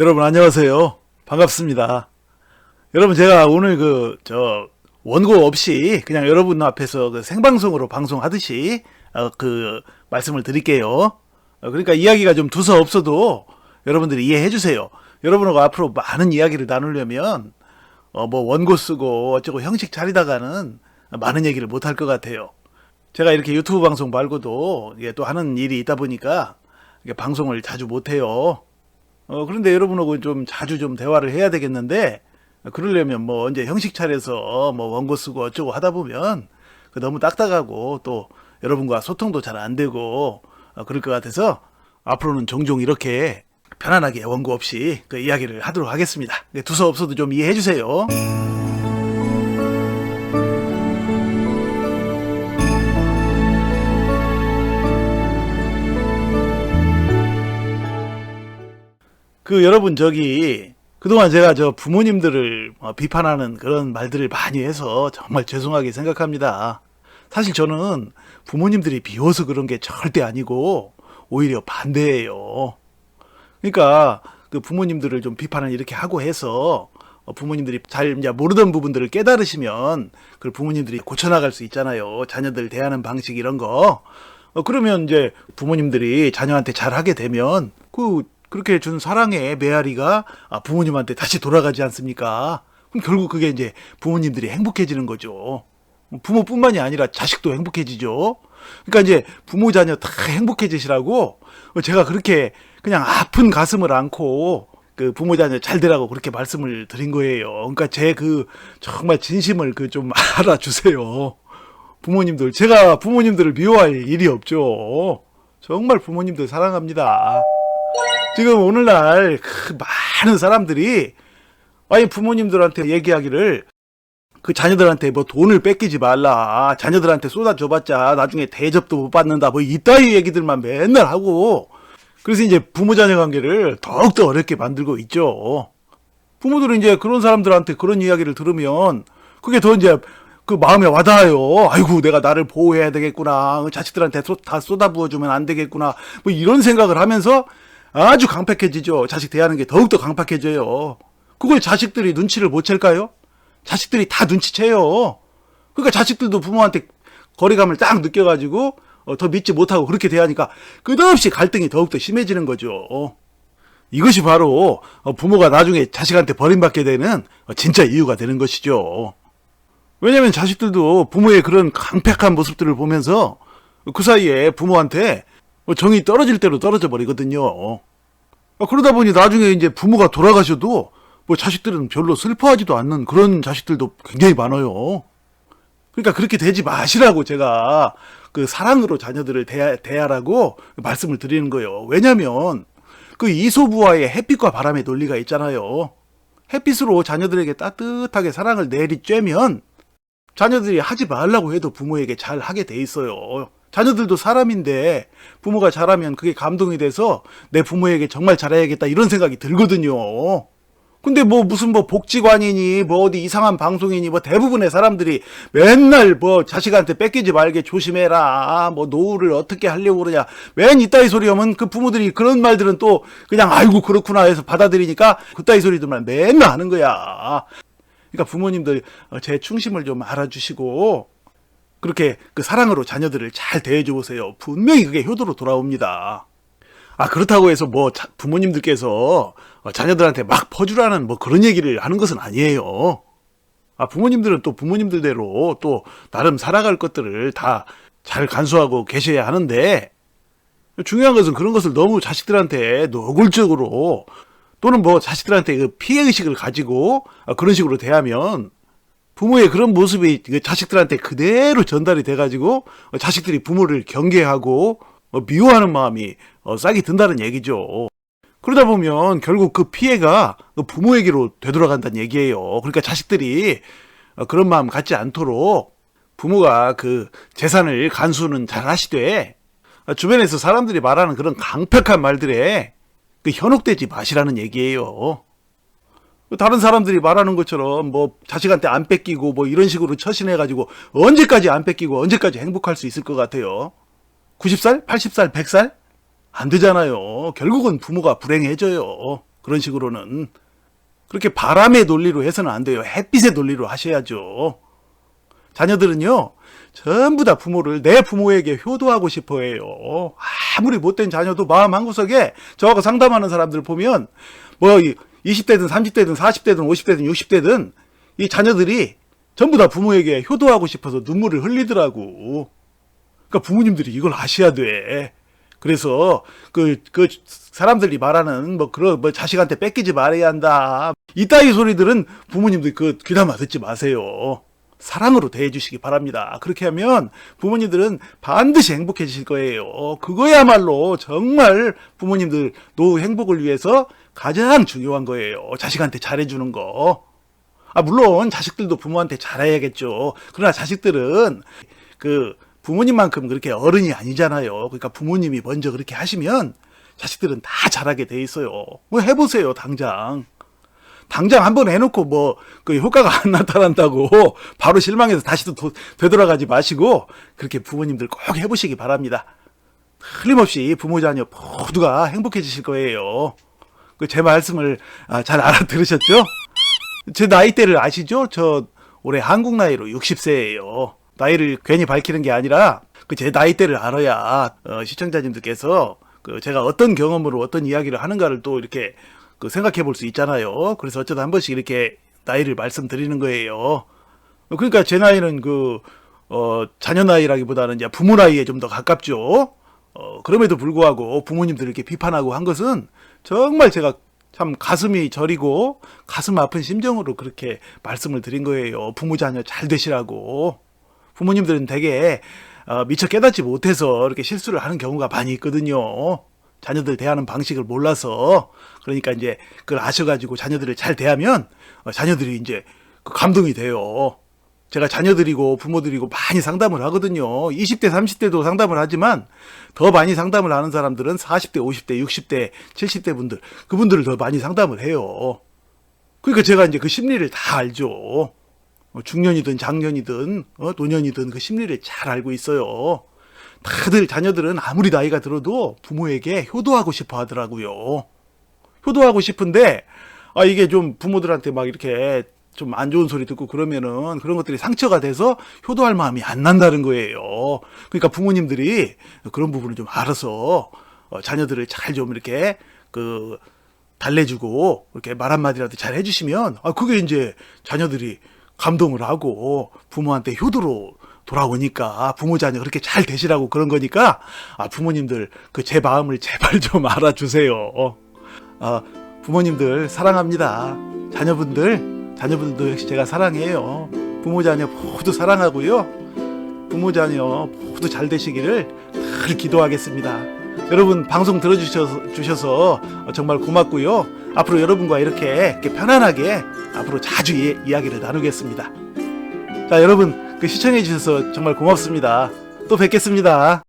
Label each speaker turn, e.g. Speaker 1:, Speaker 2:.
Speaker 1: 여러분 안녕하세요. 반갑습니다. 여러분 제가 오늘 원고 없이 그냥 여러분 앞에서 생방송으로 방송하듯이 말씀을 드릴게요. 그러니까 이야기가 좀 두서없어도 여러분들이 이해해 주세요. 여러분하고 앞으로 많은 이야기를 나누려면 원고 쓰고 어쩌고 형식 차리다가는 많은 얘기를 못 할 것 같아요. 제가 이렇게 유튜브 방송 말고도 이게 또 하는 일이 있다 보니까 이게 방송을 자주 못 해요. 그런데 여러분하고 좀 자주 좀 대화를 해야 되겠는데, 그러려면 언제 형식 차려서 원고 쓰고 어쩌고 하다 보면 너무 딱딱하고 또 여러분과 소통도 잘 안 되고 그럴 것 같아서 앞으로는 종종 이렇게 편안하게 원고 없이 이야기를 하도록 하겠습니다. 두서없어도 좀 이해해 주세요. 여러분 그동안 제가 부모님들을 비판하는 그런 말들을 많이 해서 정말 죄송하게 생각합니다. 사실 저는 부모님들이 비워서 그런 게 절대 아니고 오히려 반대예요. 그러니까 부모님들을 좀 비판을 이렇게 하고 해서 부모님들이 잘 이제 모르던 부분들을 깨달으시면 그 부모님들이 고쳐나갈 수 있잖아요. 자녀들 대하는 방식 이런 거. 그러면 이제 부모님들이 자녀한테 잘하게 되면 그렇게 준 사랑의 메아리가 부모님한테 다시 돌아가지 않습니까? 그럼 결국 그게 이제 부모님들이 행복해지는 거죠. 부모뿐만이 아니라 자식도 행복해지죠. 그러니까 이제 부모 자녀 다 행복해지시라고 제가 그렇게 그냥 아픈 가슴을 안고 부모 자녀 잘 되라고 그렇게 말씀을 드린 거예요. 그러니까 제 정말 진심을 좀 알아주세요. 부모님들, 제가 부모님들을 미워할 일이 없죠. 정말 부모님들 사랑합니다. 지금 오늘날 많은 사람들이 부모님들한테 얘기하기를 자녀들한테 돈을 뺏기지 말라, 자녀들한테 쏟아줘봤자 나중에 대접도 못 받는다, 이따위 얘기들만 맨날 하고, 그래서 이제 부모 자녀 관계를 더욱더 어렵게 만들고 있죠. 부모들은 이제 그런 사람들한테 그런 이야기를 들으면 그게 더 이제 마음에 와닿아요. 아이고, 내가 나를 보호해야 되겠구나, 자식들한테 다 쏟아부어주면 안 되겠구나, 이런 생각을 하면서 아주 강팍해지죠. 자식 대하는 게 더욱더 강팍해져요. 그걸 자식들이 눈치를 못 챌까요? 자식들이 다 눈치채요. 그러니까 자식들도 부모한테 거리감을 딱 느껴가지고 더 믿지 못하고 그렇게 대하니까 끝없이 갈등이 더욱더 심해지는 거죠. 이것이 바로 부모가 나중에 자식한테 버림받게 되는 진짜 이유가 되는 것이죠. 왜냐면 자식들도 부모의 그런 강팍한 모습들을 보면서 그 사이에 부모한테 정이 떨어질 대로 떨어져 버리거든요. 그러다 보니 나중에 이제 부모가 돌아가셔도 자식들은 별로 슬퍼하지도 않는 그런 자식들도 굉장히 많아요. 그러니까 그렇게 되지 마시라고 제가 사랑으로 자녀들을 대하라고 말씀을 드리는 거예요. 왜냐면 이소부화의 햇빛과 바람의 논리가 있잖아요. 햇빛으로 자녀들에게 따뜻하게 사랑을 내리쬐면 자녀들이 하지 말라고 해도 부모에게 잘 하게 돼 있어요. 자녀들도 사람인데 부모가 잘하면 그게 감동이 돼서 내 부모에게 정말 잘해야겠다 이런 생각이 들거든요. 근데 무슨 복지관이니 어디 이상한 방송이니 대부분의 사람들이 맨날 자식한테 뺏기지 말게 조심해라, 노후를 어떻게 하려고 그러냐, 맨 이따위 소리 하면 그 부모들이 그런 말들은 또 그냥 아이고 그렇구나 해서 받아들이니까 그따위 소리들만 맨날 하는 거야. 그러니까 부모님들 제 충심을 좀 알아주시고 그렇게 사랑으로 자녀들을 잘 대해줘 보세요. 분명히 그게 효도로 돌아옵니다. 그렇다고 해서 부모님들께서 자녀들한테 막 퍼주라는 그런 얘기를 하는 것은 아니에요. 부모님들은 또 부모님들대로 또 나름 살아갈 것들을 다 잘 간수하고 계셔야 하는데, 중요한 것은 그런 것을 너무 자식들한테 노골적으로 또는 자식들한테 피해의식을 가지고 그런 식으로 대하면 부모의 그런 모습이 자식들한테 그대로 전달이 돼가지고 자식들이 부모를 경계하고 미워하는 마음이 싹이 든다는 얘기죠. 그러다 보면 결국 그 피해가 부모에게로 되돌아간다는 얘기예요. 그러니까 자식들이 그런 마음 갖지 않도록 부모가 재산을 간수는 잘 하시되 주변에서 사람들이 말하는 그런 강팍한 말들에 현혹되지 마시라는 얘기예요. 다른 사람들이 말하는 것처럼 자식한테 안 뺏기고 이런 식으로 처신해가지고 언제까지 안 뺏기고 언제까지 행복할 수 있을 것 같아요? 90살? 80살? 100살? 안 되잖아요. 결국은 부모가 불행해져요. 그런 식으로는. 그렇게 바람의 논리로 해서는 안 돼요. 햇빛의 논리로 하셔야죠. 자녀들은요, 전부 다 부모를 내 부모에게 효도하고 싶어 해요. 아무리 못된 자녀도 마음 한구석에 저하고 상담하는 사람들 보면 뭐 20대든 30대든 40대든 50대든 60대든 이 자녀들이 전부 다 부모에게 효도하고 싶어서 눈물을 흘리더라고. 그러니까 부모님들이 이걸 아셔야 돼. 그래서 그 사람들이 말하는 뭐 그런 뭐 자식한테 뺏기지 말아야 한다. 이따위 소리들은 부모님들 귀담아 듣지 마세요. 사랑으로 대해주시기 바랍니다. 그렇게 하면 부모님들은 반드시 행복해지실 거예요. 그거야말로 정말 부모님들 노후 행복을 위해서 가장 중요한 거예요. 자식한테 잘해주는 거. 물론 자식들도 부모한테 잘해야겠죠. 그러나 자식들은 부모님만큼 그렇게 어른이 아니잖아요. 그러니까 부모님이 먼저 그렇게 하시면 자식들은 다 잘하게 돼 있어요. 뭐 해보세요, 당장 한번 해놓고 효과가 안 나타난다고 바로 실망해서 다시 또 되돌아가지 마시고 그렇게 부모님들 꼭 해보시기 바랍니다. 틀림없이 부모 자녀 모두가 행복해지실 거예요. 제 말씀을 잘 알아들으셨죠? 제 나이대를 아시죠? 저 올해 한국 나이로 60세예요. 나이를 괜히 밝히는 게 아니라 제 나이대를 알아야 시청자님들께서 제가 어떤 경험으로 어떤 이야기를 하는가를 또 이렇게 생각해 볼 수 있잖아요. 그래서 어쩌다 한 번씩 이렇게 나이를 말씀드리는 거예요. 그러니까 제 나이는 자녀 나이라기보다는 이제 부모 나이에 좀 더 가깝죠. 그럼에도 불구하고 부모님들 이렇게 비판하고 한 것은 정말 제가 참 가슴이 저리고 가슴 아픈 심정으로 그렇게 말씀을 드린 거예요. 부모 자녀 잘 되시라고. 부모님들은 되게 미처 깨닫지 못해서 이렇게 실수를 하는 경우가 많이 있거든요. 자녀들 대하는 방식을 몰라서. 그러니까 이제 그걸 아셔가지고 자녀들을 잘 대하면 자녀들이 이제 감동이 돼요. 제가 자녀들이고 부모들이고 많이 상담을 하거든요. 20대 30대도 상담을 하지만 더 많이 상담을 하는 사람들은 40대 50대 60대 70대 분들, 그분들을 더 많이 상담을 해요. 그러니까 제가 이제 그 심리를 다 알죠. 중년이든 장년이든 노년이든 그 심리를 잘 알고 있어요. 다들 자녀들은 아무리 나이가 들어도 부모에게 효도하고 싶어 하더라고요. 효도하고 싶은데 이게 좀 부모들한테 막 이렇게 좀 안 좋은 소리 듣고 그러면은 그런 것들이 상처가 돼서 효도할 마음이 안 난다는 거예요. 그러니까 부모님들이 그런 부분을 좀 알아서 자녀들을 잘 좀 이렇게 달래주고 이렇게 말 한마디라도 잘 해주시면 그게 이제 자녀들이 감동을 하고 부모한테 효도로 돌아오니까 부모 자녀 그렇게 잘 되시라고 그런 거니까 부모님들 제 마음을 제발 좀 알아주세요. 부모님들 사랑합니다. 자녀분들도 역시 제가 사랑해요. 부모 자녀 모두 사랑하고요. 부모 자녀 모두 잘 되시기를 늘 기도하겠습니다. 여러분 방송 들어주셔서 정말 고맙고요. 앞으로 여러분과 이렇게 편안하게 앞으로 자주 이야기를 나누겠습니다. 자, 여러분 시청해 주셔서 정말 고맙습니다. 또 뵙겠습니다.